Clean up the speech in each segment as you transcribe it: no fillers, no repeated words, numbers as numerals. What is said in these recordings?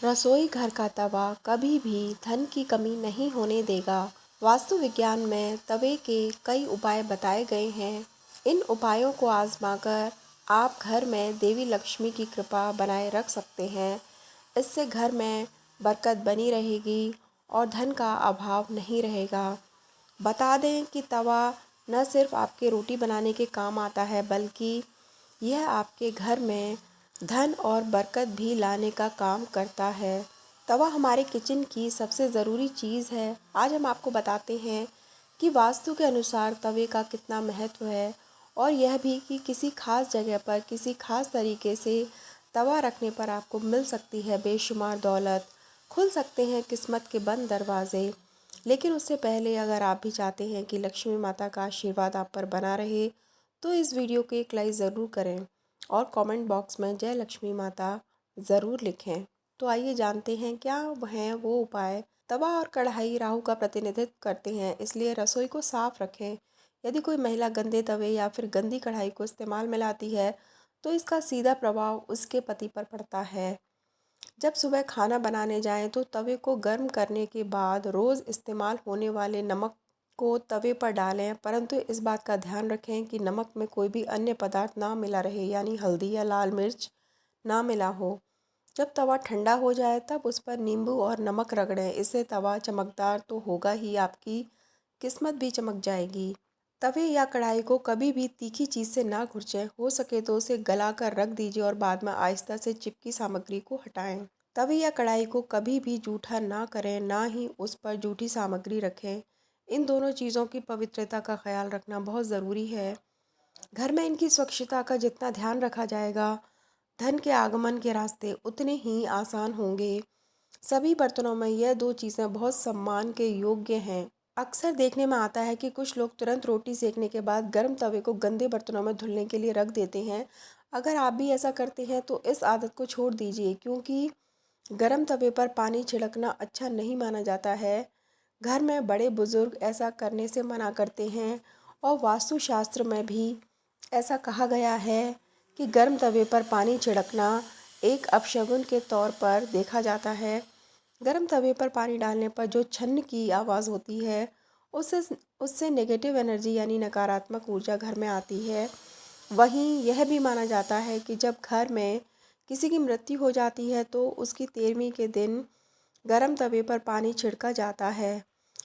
रसोई घर का तवा कभी भी धन की कमी नहीं होने देगा। वास्तु विज्ञान में तवे के कई उपाय बताए गए हैं। इन उपायों को आजमाकर आप घर में देवी लक्ष्मी की कृपा बनाए रख सकते हैं। इससे घर में बरकत बनी रहेगी और धन का अभाव नहीं रहेगा। बता दें कि तवा न सिर्फ आपके रोटी बनाने के काम आता है, बल्कि यह आपके घर में धन और बरकत भी लाने का काम करता है। तवा हमारे किचन की सबसे ज़रूरी चीज़ है। आज हम आपको बताते हैं कि वास्तु के अनुसार तवे का कितना महत्व है, और यह भी कि किसी खास जगह पर किसी खास तरीके से तवा रखने पर आपको मिल सकती है बेशुमार दौलत, खुल सकते हैं किस्मत के बंद दरवाजे। लेकिन उससे पहले अगर आप भी चाहते हैं कि लक्ष्मी माता का आशीर्वाद आप पर बना रहे, तो इस वीडियो को एक लाइक ज़रूर करें और कमेंट बॉक्स में जय लक्ष्मी माता ज़रूर लिखें। तो आइए जानते हैं क्या हैं वो उपाय। तवा और कढ़ाई राहु का प्रतिनिधित्व करते हैं, इसलिए रसोई को साफ रखें। यदि कोई महिला गंदे तवे या फिर गंदी कढ़ाई को इस्तेमाल में लाती है, तो इसका सीधा प्रभाव उसके पति पर पड़ता है। जब सुबह खाना बनाने जाएं तो तवे को गर्म करने के बाद रोज़ इस्तेमाल होने वाले नमक को तवे पर डालें, परंतु इस बात का ध्यान रखें कि नमक में कोई भी अन्य पदार्थ ना मिला रहे, यानी हल्दी या लाल मिर्च ना मिला हो। जब तवा ठंडा हो जाए तब उस पर नींबू और नमक रगड़ें। इससे तवा चमकदार तो होगा ही, आपकी किस्मत भी चमक जाएगी। तवे या कढ़ाई को कभी भी तीखी चीज़ से ना खुरचें। हो सके तो उसे गला कर रख दीजिए और बाद में आहिस्ता से चिपकी सामग्री को हटाएं। तवे या कढ़ाई को कभी भी जूठा ना करें, ना ही उस पर जूठी सामग्री रखें। इन दोनों चीज़ों की पवित्रता का ख्याल रखना बहुत ज़रूरी है। घर में इनकी स्वच्छता का जितना ध्यान रखा जाएगा, धन के आगमन के रास्ते उतने ही आसान होंगे। सभी बर्तनों में यह दो चीज़ें बहुत सम्मान के योग्य हैं। अक्सर देखने में आता है कि कुछ लोग तुरंत रोटी सेकने के बाद गर्म तवे को गंदे बर्तनों में धुलने के लिए रख देते हैं। अगर आप भी ऐसा करते हैं तो इस आदत को छोड़ दीजिए, क्योंकि गर्म तवे पर पानी छिड़कना अच्छा नहीं माना जाता है। घर में बड़े बुजुर्ग ऐसा करने से मना करते हैं, और वास्तुशास्त्र में भी ऐसा कहा गया है कि गर्म तवे पर पानी छिड़कना एक अपशगुन के तौर पर देखा जाता है। गर्म तवे पर पानी डालने पर जो छन्न की आवाज़ होती है, उससे उससे नेगेटिव एनर्जी यानी नकारात्मक ऊर्जा घर में आती है। वहीं यह भी माना जाता है कि जब घर में किसी की मृत्यु हो जाती है तो उसकी 13वीं के दिन गर्म तवे पर पानी छिड़का जाता है।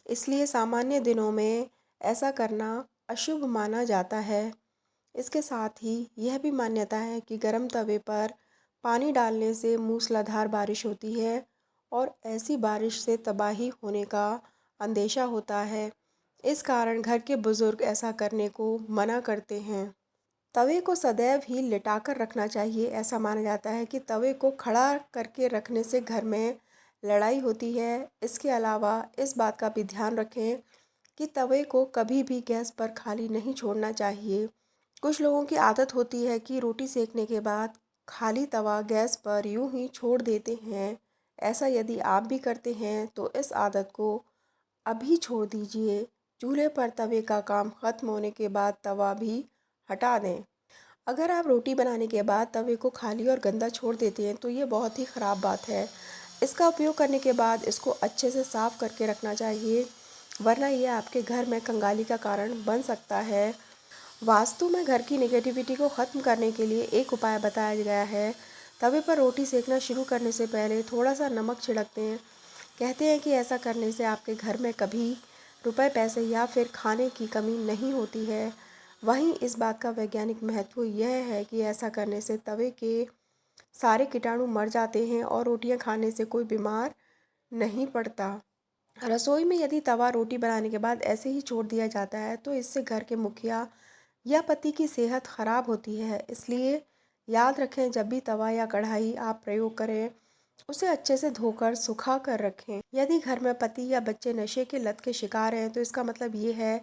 इसलिए सामान्य दिनों में ऐसा करना अशुभ माना जाता है। इसके साथ ही यह भी मान्यता है कि गर्म तवे पर पानी डालने से मूसलाधार बारिश होती है, और ऐसी बारिश से तबाही होने का अंदेशा होता है। इस कारण घर के बुजुर्ग ऐसा करने को मना करते हैं। तवे को सदैव ही लिटाकर रखना चाहिए। ऐसा माना जाता है कि तवे को खड़ा करके रखने से घर में लड़ाई होती है। इसके अलावा इस बात का भी ध्यान रखें कि तवे को कभी भी गैस पर खाली नहीं छोड़ना चाहिए। कुछ लोगों की आदत होती है कि रोटी सेकने के बाद खाली तवा गैस पर यूं ही छोड़ देते हैं। ऐसा यदि आप भी करते हैं तो इस आदत को अभी छोड़ दीजिए। चूल्हे पर तवे का काम खत्म होने के बाद तवा भी हटा दें। अगर आप रोटी बनाने के बाद तवे को खाली और गंदा छोड़ देते हैं तो ये बहुत ही ख़राब बात है। इसका उपयोग करने के बाद इसको अच्छे से साफ़ करके रखना चाहिए, वरना ये आपके घर में कंगाली का कारण बन सकता है। वास्तु में घर की नेगेटिविटी को ख़त्म करने के लिए एक उपाय बताया गया है। तवे पर रोटी सेकना शुरू करने से पहले थोड़ा सा नमक छिड़कते हैं। कहते हैं कि ऐसा करने से आपके घर में कभी रुपए, पैसे या फिर खाने की कमी नहीं होती है। वहीं इस बात का वैज्ञानिक महत्व यह है कि ऐसा करने से तवे के सारे कीटाणु मर जाते हैं और रोटियां खाने से कोई बीमार नहीं पड़ता। रसोई में यदि तवा रोटी बनाने के बाद ऐसे ही छोड़ दिया जाता है तो इससे घर के मुखिया या पति की सेहत खराब होती है। इसलिए याद रखें, जब भी तवा या कढ़ाई आप प्रयोग करें उसे अच्छे से धोकर सुखा कर रखें। यदि घर में पति या बच्चे नशे के लत के शिकार हैं तो इसका मतलब ये है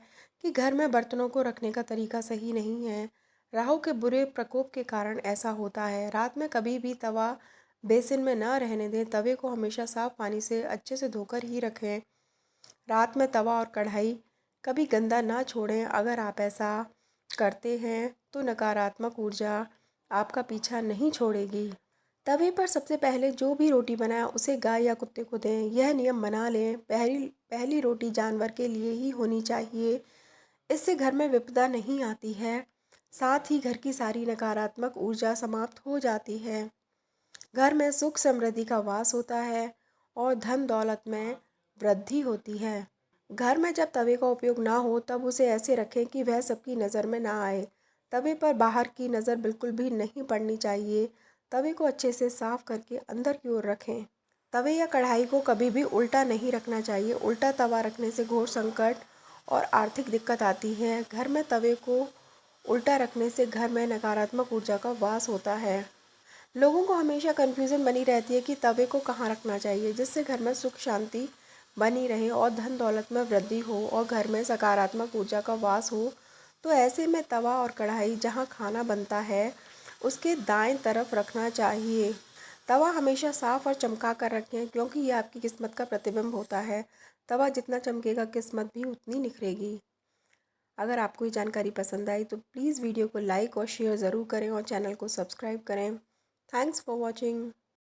कि घर में बर्तनों को रखने का तरीका सही नहीं है। राहु के बुरे प्रकोप के कारण ऐसा होता है। रात में कभी भी तवा बेसिन में न रहने दें। तवे को हमेशा साफ पानी से अच्छे से धोकर ही रखें। रात में तवा और कढ़ाई कभी गंदा ना छोड़ें। अगर आप ऐसा करते हैं तो नकारात्मक ऊर्जा आपका पीछा नहीं छोड़ेगी। तवे पर सबसे पहले जो भी रोटी बनाए उसे गाय या कुत्ते को दें। यह नियम बना लें, पहली पहली रोटी जानवर के लिए ही होनी चाहिए। इससे घर में विपदा नहीं आती है, साथ ही घर की सारी नकारात्मक ऊर्जा समाप्त हो जाती है। घर में सुख समृद्धि का वास होता है और धन दौलत में वृद्धि होती है। घर में जब तवे का उपयोग ना हो तब उसे ऐसे रखें कि वह सबकी नज़र में ना आए। तवे पर बाहर की नज़र बिल्कुल भी नहीं पड़नी चाहिए। तवे को अच्छे से साफ करके अंदर की ओर रखें। तवे या कढ़ाई को कभी भी उल्टा नहीं रखना चाहिए। उल्टा तवा रखने से घोर संकट और आर्थिक दिक्कत आती है। घर में तवे को उल्टा रखने से घर में नकारात्मक ऊर्जा का वास होता है। लोगों को हमेशा कन्फ्यूज़न बनी रहती है कि तवे को कहाँ रखना चाहिए, जिससे घर में सुख शांति बनी रहे और धन दौलत में वृद्धि हो और घर में सकारात्मक ऊर्जा का वास हो। तो ऐसे में तवा और कढ़ाई जहाँ खाना बनता है उसके दाएं तरफ रखना चाहिए। तवा हमेशा साफ और चमका कर रखें, क्योंकि ये आपकी किस्मत का प्रतिबिंब होता है। तवा जितना चमकेगा किस्मत भी उतनी निखरेगी। अगर आपको ये जानकारी पसंद आई तो प्लीज़ वीडियो को लाइक और शेयर ज़रूर करें और चैनल को सब्सक्राइब करें। Thanks for watching.